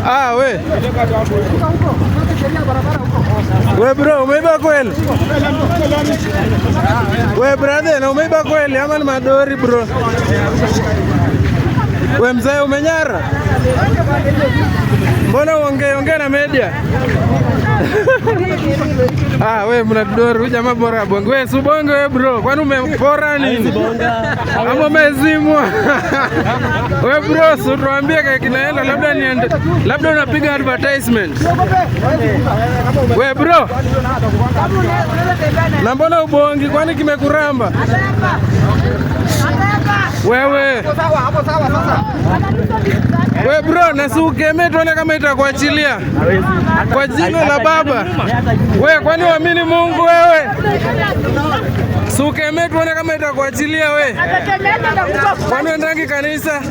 Ah, we bro, umeiba kweli? We brother, na umeiba kweli ama ni madori bro? We mzee umenyara? Mbona uongee na media? Ah, we mnadori, huyu jamaa bora bonge. We si bonge we bro, kwani umepora nini? Ama umezimwa? We bro, si tuambie kile kinaenda, labda niende. Labda unapiga advertisement. We bro. Na mbona ubongi, kwani kimekuramba? Wewe. We bro, na si ukeme tuone kama itakuachilia. Kwa jina la Baba. We kwani uamini Mungu wewe? Si ukeme tuone kama itakuachilia we. Kwani uendangi kanisa?